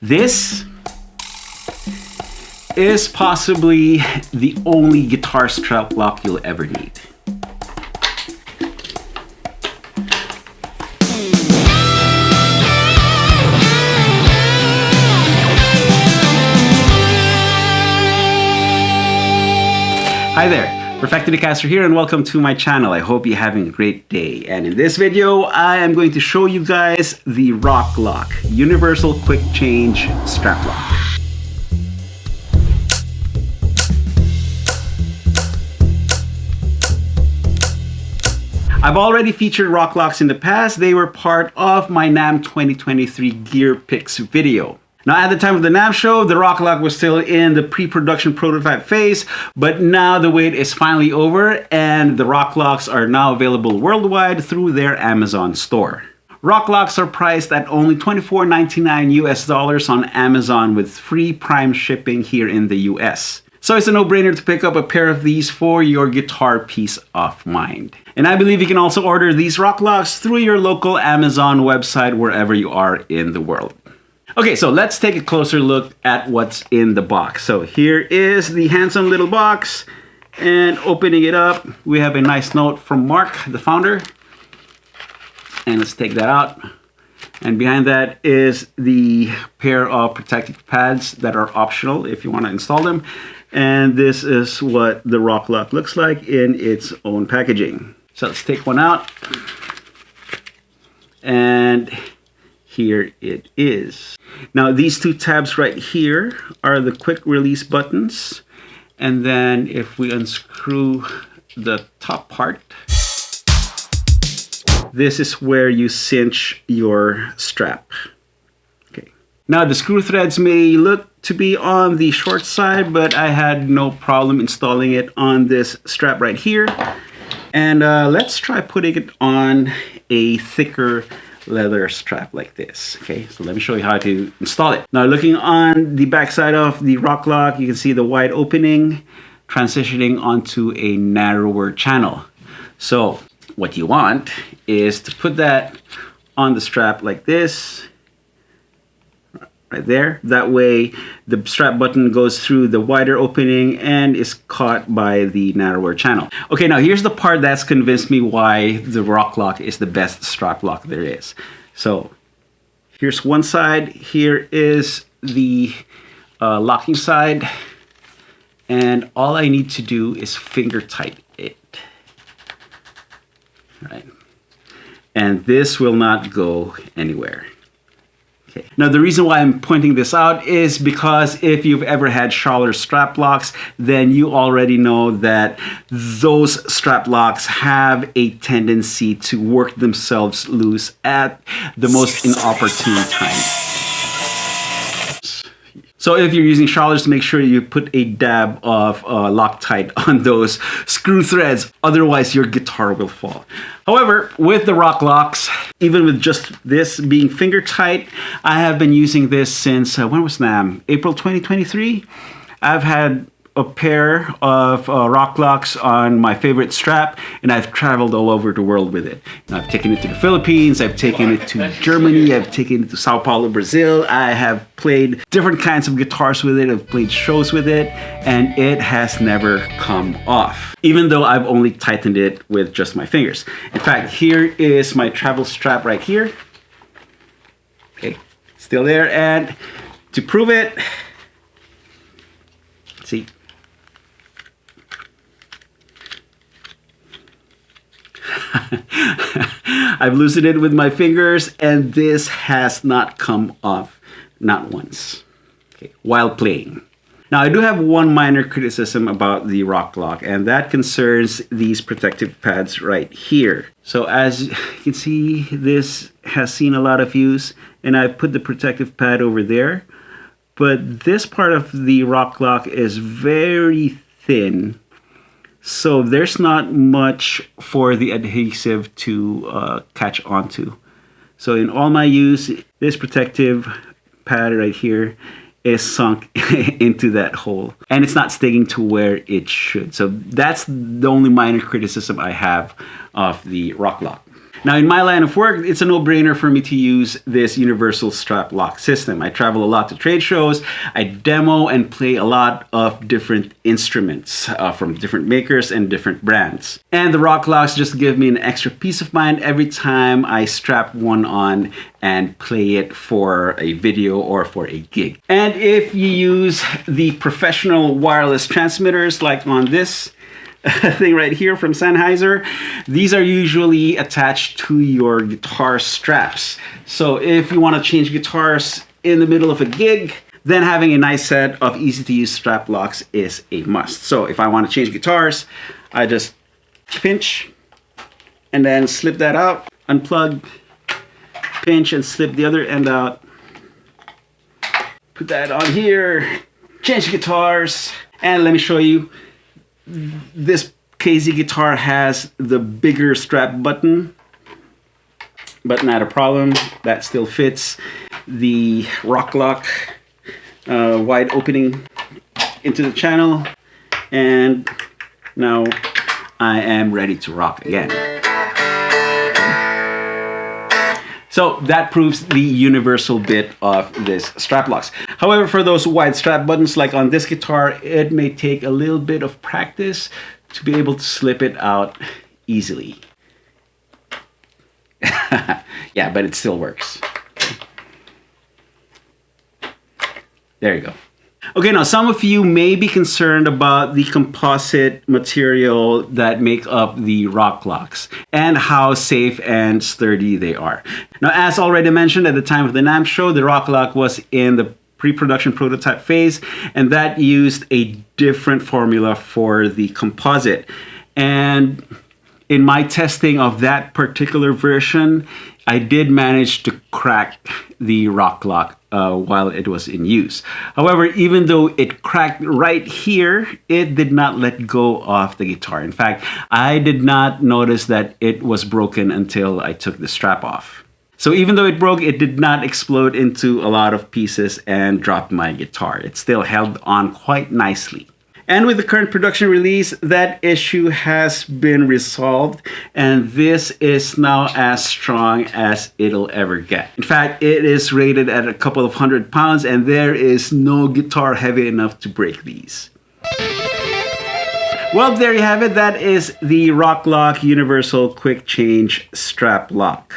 This is possibly the only guitar strap lock you'll ever need. Hi there, Perfecto Castro here and welcome to my channel. I hope you're having a great day. And in this video, I am going to show you guys the Rock Lock, Universal Quick Change Strap Lock. I've already featured Rock Locks in the past. They were part of my NAMM 2023 Gear Picks video. Now, at the time of the NAMM show, the Rock Lock was still in the pre-production prototype phase, but now the wait is finally over and the Rock Locks are now available worldwide through their Amazon store. Rock Locks are priced at only $24.99 US on Amazon with free Prime shipping here in the US. So it's a no-brainer to pick up a pair of these for your guitar peace of mind. And I believe you can also order these Rock Locks through your local Amazon website wherever you are in the world. Okay, so let's take a closer look at what's in the box. So here is the handsome little box, and opening it up, we have a nice note from Mark, the founder. And let's take that out. And behind that is the pair of protective pads that are optional if you want to install them. And this is what the Rock Lock looks like in its own packaging. So let's take one out. And here it is. Now these two tabs right here are the quick release buttons. And then if we unscrew the top part, this is where you cinch your strap. Okay. Now the screw threads may look to be on the short side, but I had no problem installing it on this strap right here. And let's try putting it on a thicker leather strap like this. Okay, so let me show you how to install it. Now looking on the back side of the Rock Lock, you can see the wide opening transitioning onto a narrower channel. So what you want is to put that on the strap like this, right there. That way the strap button goes through the wider opening and is caught by the narrower channel. Okay, now here's the part that's convinced me why the Rock Lock is the best strap lock there is. So here's one side, here is the locking side, and all I need to do is finger tight it. Right. And this will not go anywhere. Okay. Now the reason why I'm pointing this out is because if you've ever had Schaller strap locks, then you already know that those strap locks have a tendency to work themselves loose at the most inopportune time. So if you're using Schallers, make sure you put a dab of Loctite on those screw threads, otherwise your guitar will fall. However, with the Rock Locks, even with just this being finger tight, I have been using this since, when was NAMM? April 2023? I've had a pair of Rock Locks on my favorite strap, and I've traveled all over the world with it. And I've taken it to the Philippines, I've taken it to Germany, I've taken it to Sao Paulo, Brazil. I have played different kinds of guitars with it, I've played shows with it, and it has never come off, even though I've only tightened it with just my fingers. In fact, here is my travel strap right here. Okay, still there, and to prove it, see, I've loosened it with my fingers and this has not come off, not once, okay, while playing. Now I do have one minor criticism about the Rock Lock, and that concerns these protective pads right here. So as you can see, this has seen a lot of use, and I've put the protective pad over there, but this part of the Rock Lock is very thin. So there's not much for the adhesive to catch onto. So in all my use, this protective pad right here is sunk into that hole. And it's not sticking to where it should. So that's the only minor criticism I have of the Rock Lock. Now, in my line of work, it's a no-brainer for me to use this universal strap lock system. I travel a lot to trade shows. I demo and play a lot of different instruments from different makers and different brands. And the rock locks just give me an extra peace of mind every time I strap one on and play it for a video or for a gig. And if you use the professional wireless transmitters like on this thing right here from Sennheiser, these are usually attached to your guitar straps. So if you want to change guitars in the middle of a gig, then having a nice set of easy to use strap locks is a must. So if I want to change guitars, I just pinch and then slip that out, unplug, pinch and slip the other end out, put that on here, change guitars, and let me show you. This KZ guitar has the bigger strap button, but not a problem. That still fits. The rock lock wide opening into the channel, and now I am ready to rock again. So that proves the universal bit of this strap locks. However, for those wide strap buttons like on this guitar, it may take a little bit of practice to be able to slip it out easily. Yeah, but it still works. There you go. Okay, now some of you may be concerned about the composite material that make up the rock locks and how safe and sturdy they are. Now, as already mentioned at the time of the NAMM show, the rock lock was in the pre-production prototype phase, and that used a different formula for the composite. And in my testing of that particular version, I did manage to crack the rock lock while it was in use. However, even though it cracked right here, it did not let go of the guitar. In fact, I did not notice that it was broken until I took the strap off. So even though it broke, it did not explode into a lot of pieces and drop my guitar. It still held on quite nicely. And with the current production release, that issue has been resolved, and this is now as strong as it'll ever get. In fact, it is rated at a couple of 100 pounds, and there is no guitar heavy enough to break these. Well, there you have it. That is the Rock Lock Universal Quick Change Strap Lock.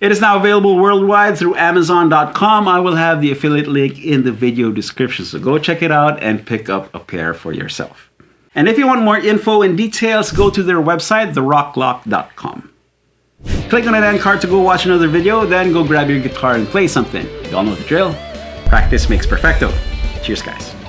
It is now available worldwide through Amazon.com. I will have the affiliate link in the video description, so go check it out and pick up a pair for yourself. And if you want more info and details, go to their website, therocklock.com. Click on that end card to go watch another video, then go grab your guitar and play something. You all know the drill. Practice makes perfecto. Cheers, guys.